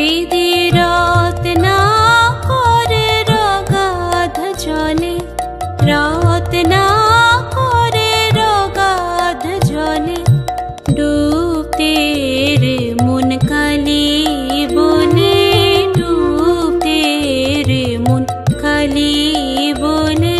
হৃদি রত্না করে রগাধ জলে, রত্না করে রগাধ জলে ডুবতে রে মন কালি বলে, ডুবতে রে মন কালি বলে।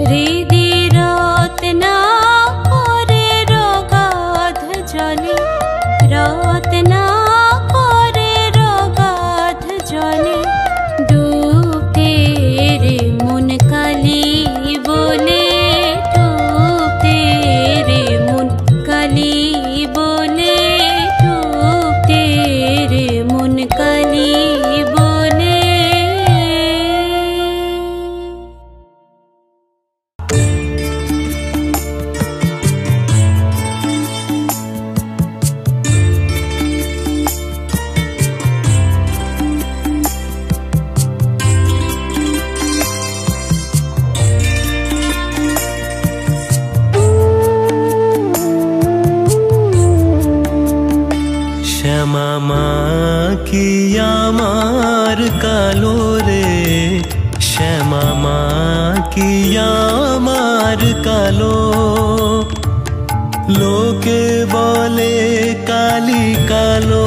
हृदि रत्न কালো। লোকে বলে কালি কালো,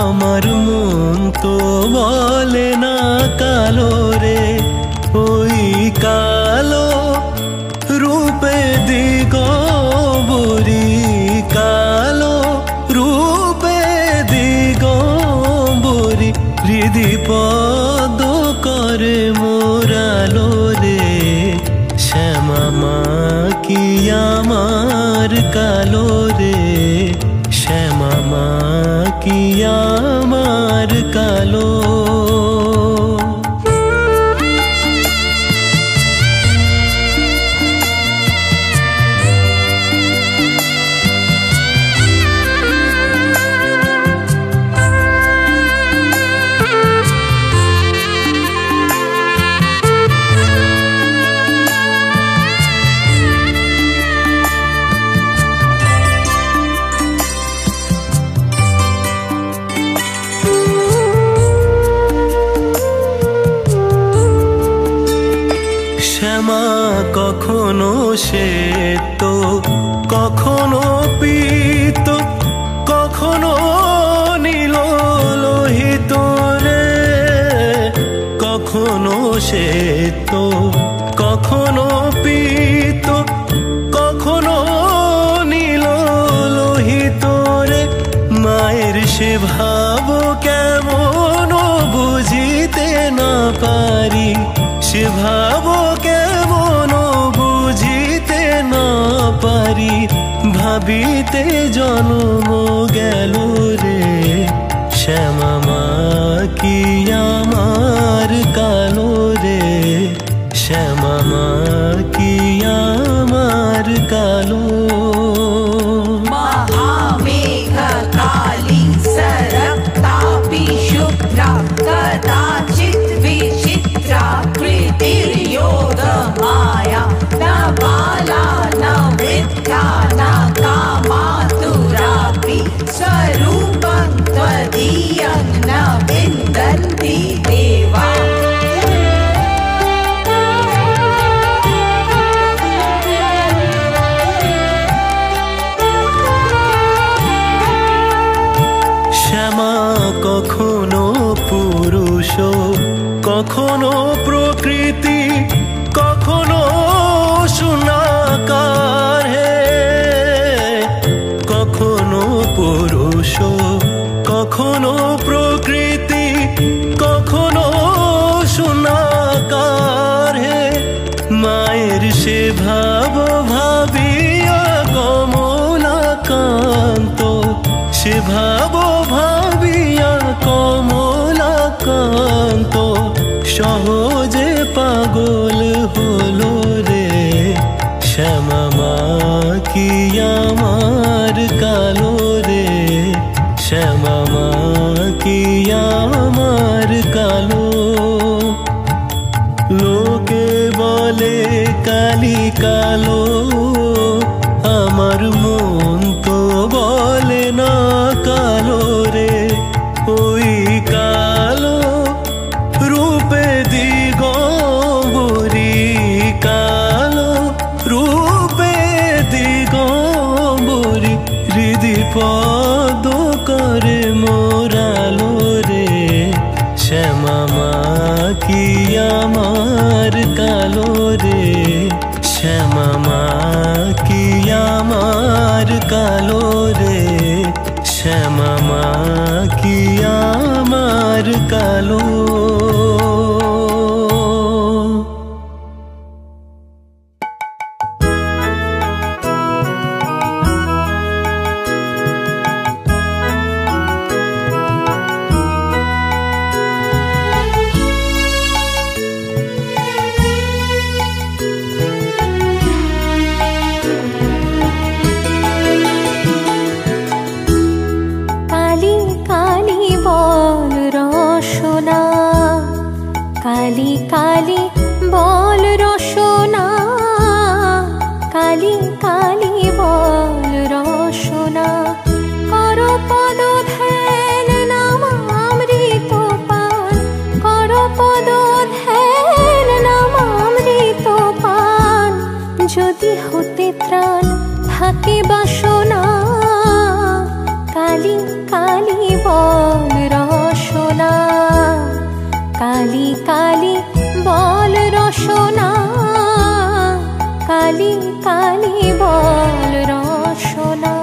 আমার মন তো বলে না কালো রে। ওই কালো রূপে দিগম্বরী, কালো রূপে দিগম্বরী, হৃদি পদ করে মোরালো রে। শ্যামা মা কি আমার কালো রে, শ্যামা মা কি আমার কালো। শ্যামা কখনো শ্বেত, কখনো পীত, কখনো নীল লোহিত রে। কখনো শ্বেত, কখনো পীত, কখনো নীল লোহিত রে। মায়ের সে ভাব কেমন বুঝিতে না পারি, সে ভাব কেমন বুঝিতে না পারি। ভাবিতে জন্ম গেল রে, শ্যামা মা কি আমার কালো রে, শ্যামা মা কি আমার কালো। महामेघ काली सरक्तापि शुभ्रा, कदाचित् विचित्रा कृतिर्योगमाया। न बाला न वृद्धा न कामातुरापि, स्वरूपं त्वदीयं न विन्दन्ति देवा। শ্যামা কখনো পুরুষ, কখনো প্রকৃতি, কখনো শূন্যাকার হে। কখনো পুরুষ, কখনো প্রকৃতি, কখনো শূন্যাকার হে। মায়ের সে ভাব ভাবিয়া কমলাকান্ত, সে ভাব ভাবিয়া কমলাকান্ত, সহজে পাগল হলো রে। শ্যামা মা কি আমার কালো রে, শ্যামা মা কি আমার কালো। লোকে বলে কালি কালো, আমার মন তো বলে না কালো রে। ওই কালো রূপে দিগম্বরী, কালো রূপে দিগম্বরী, হৃদি পদ করে মোরালো রে। শ্যামা মা কি আমার কালো রে, শ্যামা মা কি আমার কালো রে, শ্যামা মা কি আমার কালো। কালি কালি বল রসনা, যদি হতে ত্রাণ থাকে বাসনা, কালী কালী বল রসনা, কালী কালী বল রসনা, কালী কালী বল রসনা।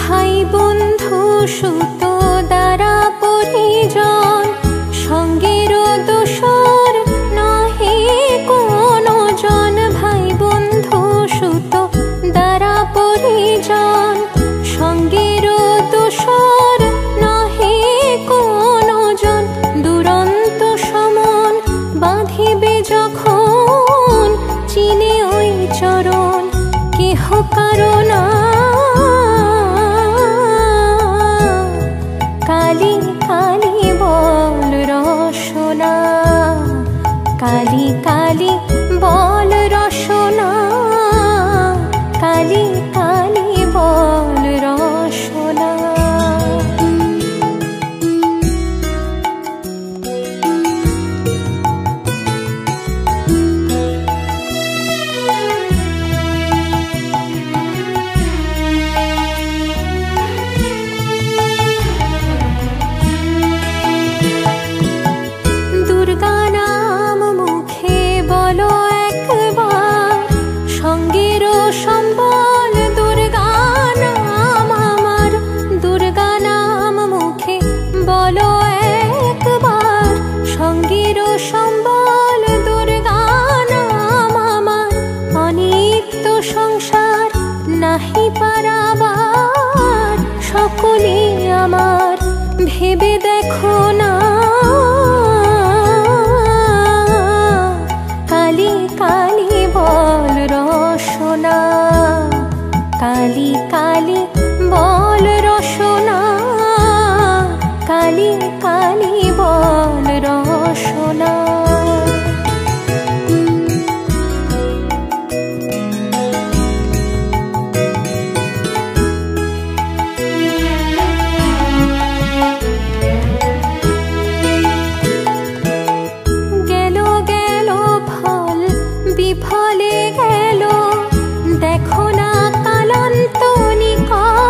ভাই বন্ধু সুত দ্বারা পরিজন, সঙ্গের দোসর নহে কোনো জন। ভাই বন্ধু সুত দ্বারা পরিজন, সঙ্গের দোসর নহে কোনো জন। দুরন্ত সমন বাঁধিবে যখন, চিনে ওই চরণ কেহ কারণা। কালী কালী বল রসনা, কালী কালী বল রসনা, কালী কালী বল রসনা। দুর্গা নাম মুখে বলো একবার, সঙ্গের সম্বল দুর্গা নাম আমার। দুর্গা নাম মুখে বলো একবার, সঙ্গের সম্বল দুর্গা নাম আমার। অনিত্য সংসার নাহি পারাবার, সকলে আমার ভেবে দেখো না। কালী কালী বল রসনা, কালী কালী বল রসনা, কালী কালী বল রসনা। গেল গেল ফল বিফলে গেল, দেখো না কালান্ত নিকট।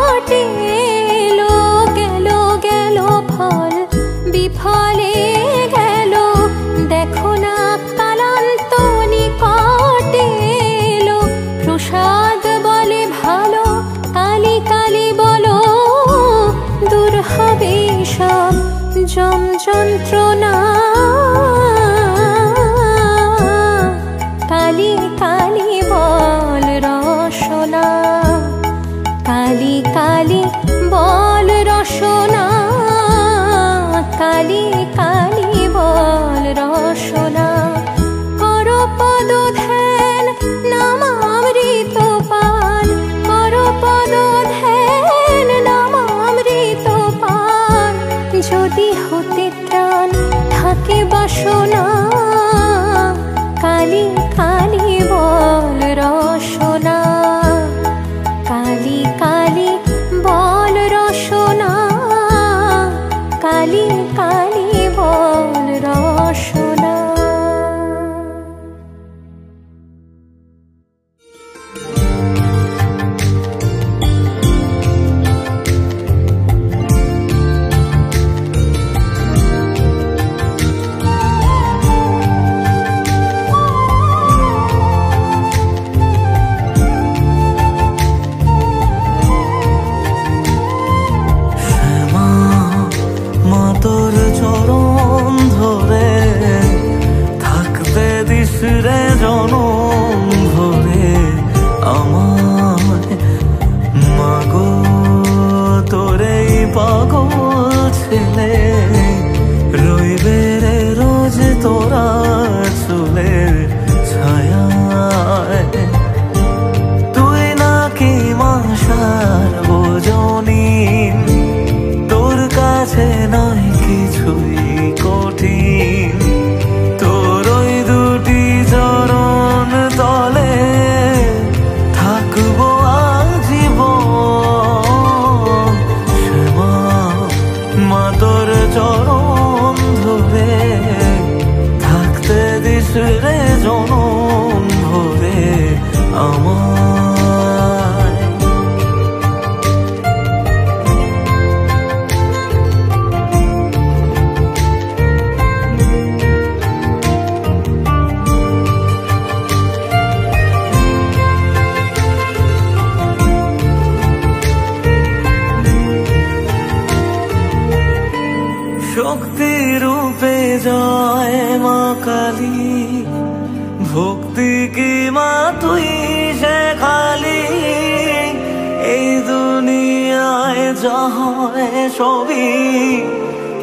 আমায়। শক্তি রূপে জয় মা কালী, ভক্তি কি মা তুই শেখালি, এই দুনিয়ায় যা হয় সবই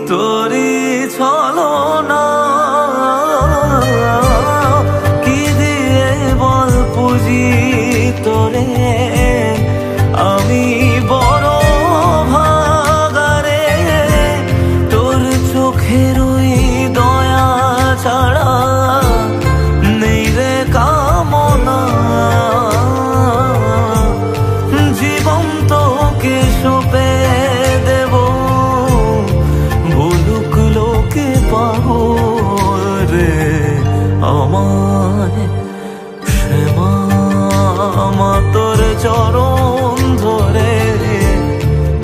তোরই ছলনা। কি দিয়ে বল পুজি তোরে, আমি বড় ভাগারে, তোর চোখের ওই দয়া ছাড়া নেই রে কামনা। জীবন তোকে সঁপে দেব, বলুক লোকে পাগল রে আমায়। শ্যামা মা তোর চরণ ধরে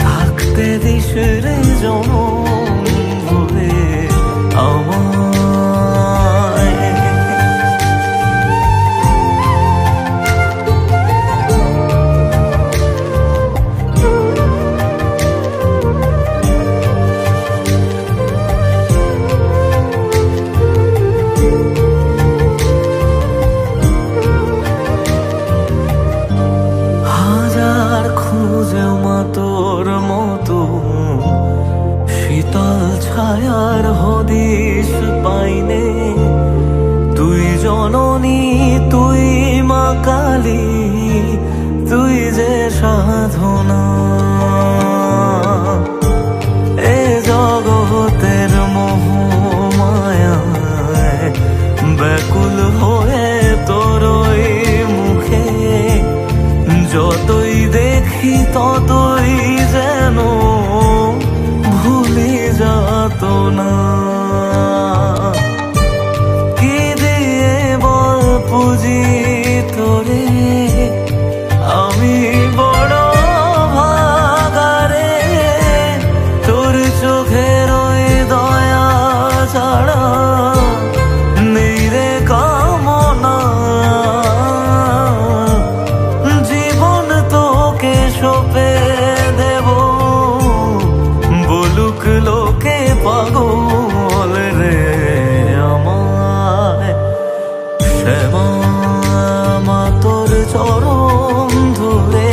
থাকতে দিস রে জনম ভরে আমায়। হাজার খুঁজেও মা তোর মতো শীতল ছায়ার হদিশ পাইনে। তুই জননী তুই মা কালী, তুই যে সাধনা। এ জগতের মোহ মায়ায় ব্যাকুল হয়ে তোর ওই মুখে যতই দেখি ততই যেন ভুলে যাত না। কি দিয়ে বল পুজি তোরে, আমি বড় ভাগারে, তোর চোখের ওই দয়া ছাড়া নেই রে কামনা। জীবন তোকে সঁপে দেব, বলুক লোকে পাগল রে আমায়। শ্যামা মা তোর চরণ ধরে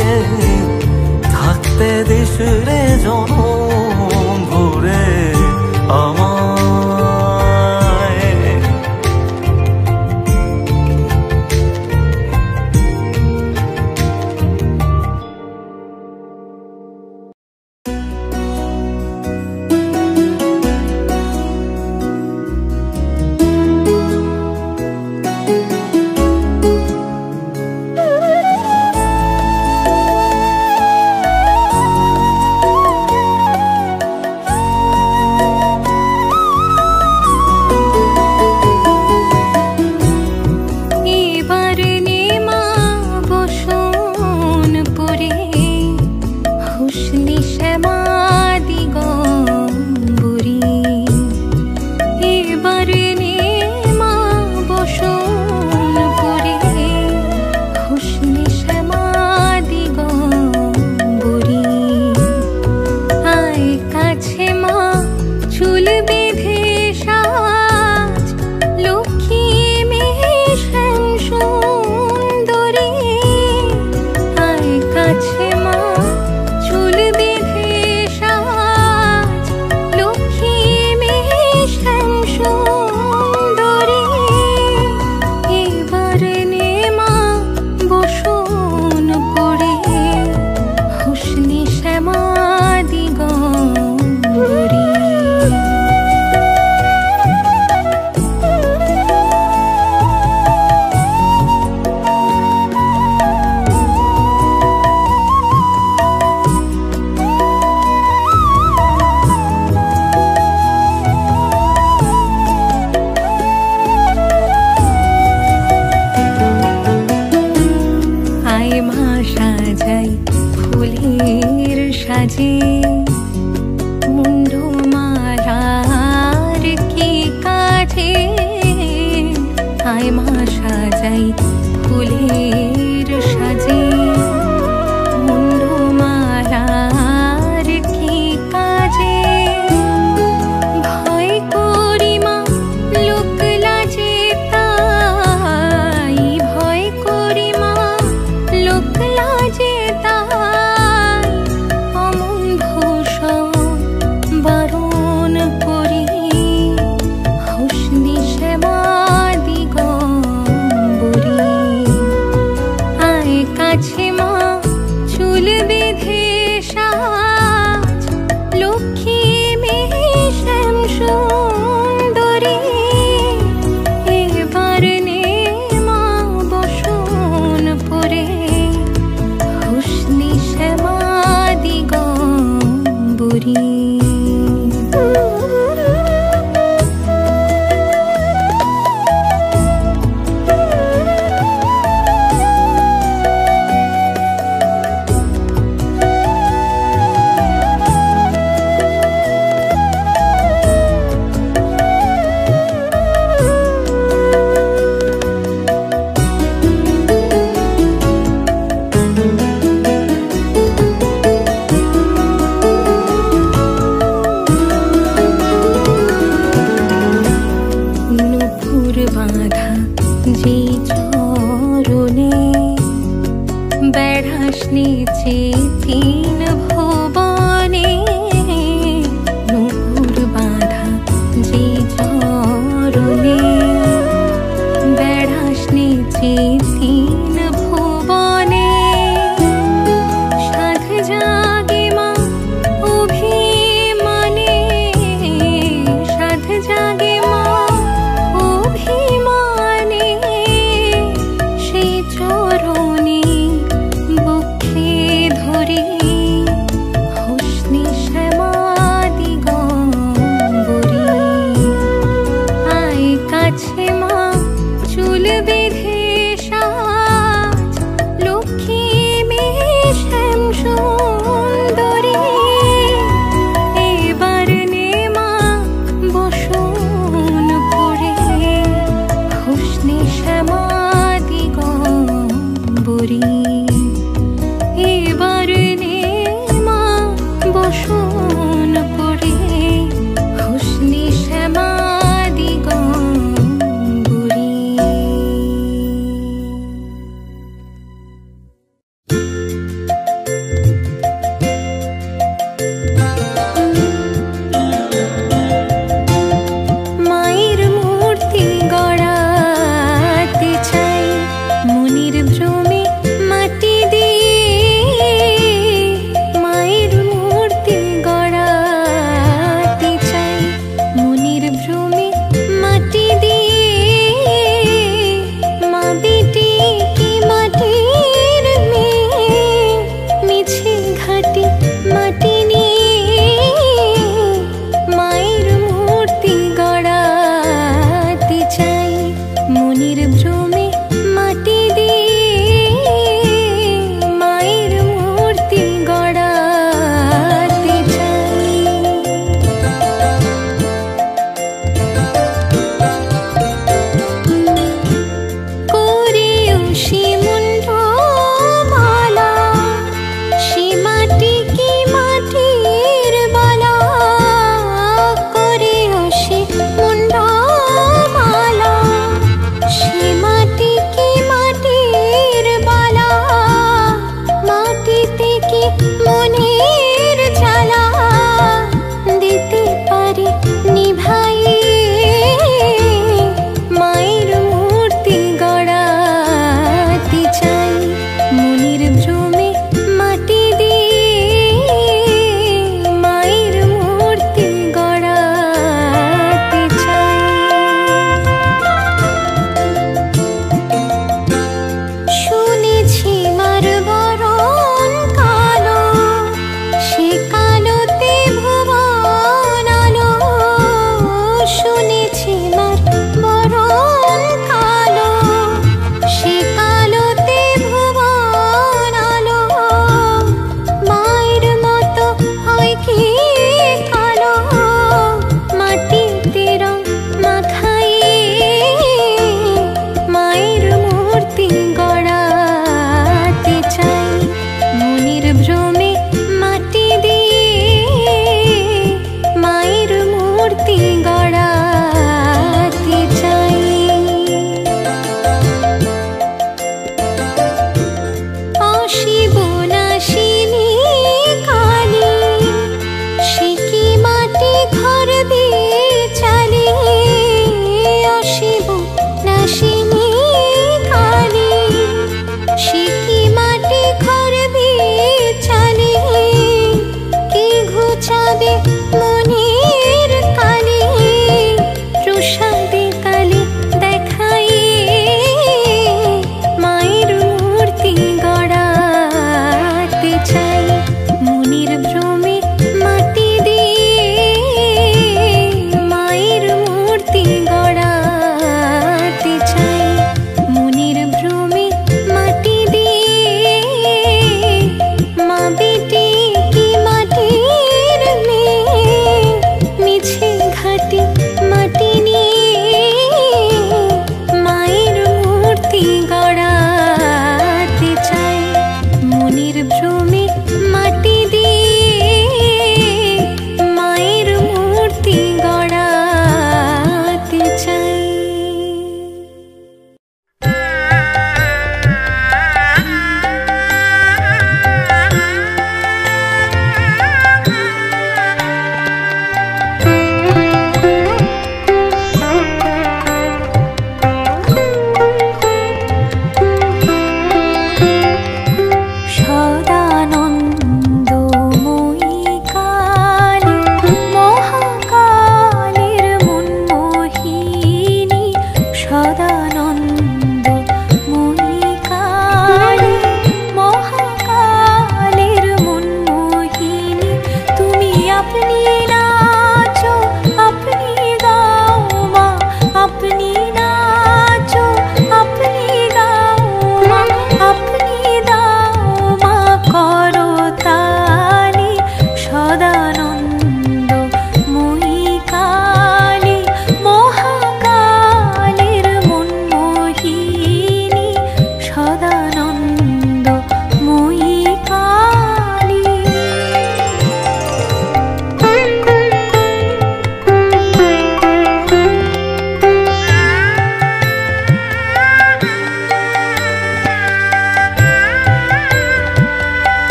থাকতে দিস রে জনম ভরে আমায়। সাজে মুন্ডু মালার কি কাজে আয় মা সাজাই ফুলের সাজে মুন্ডু মালার কি কাজে ভয় করি মা লোক লাজে তাই ভয় করি মা লোক লাজে তাই অমন ভূষণ বারণ করি হুসনি শ্যামা দিগম্বরী আয় কাছে মা চুল বেঁধে সাজ লক্ষ্মী মেয়ে শ্যাম সুন্দরী এবার নে মা বসন পরে হুসনি শ্যামা দিগম্বরী নুপুর বাঁধা যে চরণে বেড়াস নিচে তিন ভুবনে নুপুর বাঁধা যে চরণে বেড়াস নিচে তিন ভুবনে সাধ জাগে মা অভিমানে সাধ জাগে মা অভিমানে সেই চরণে বুকে ধরে হুসনি শ্যামা দিগম্বরী আয় কাছে মা চুল বেঁধে সাজ লক্ষ্মী মেয়ে শ্যাম সুন্দরী এবার নে মা বসন পরে হুসনি শ্যামা দিগম্বরী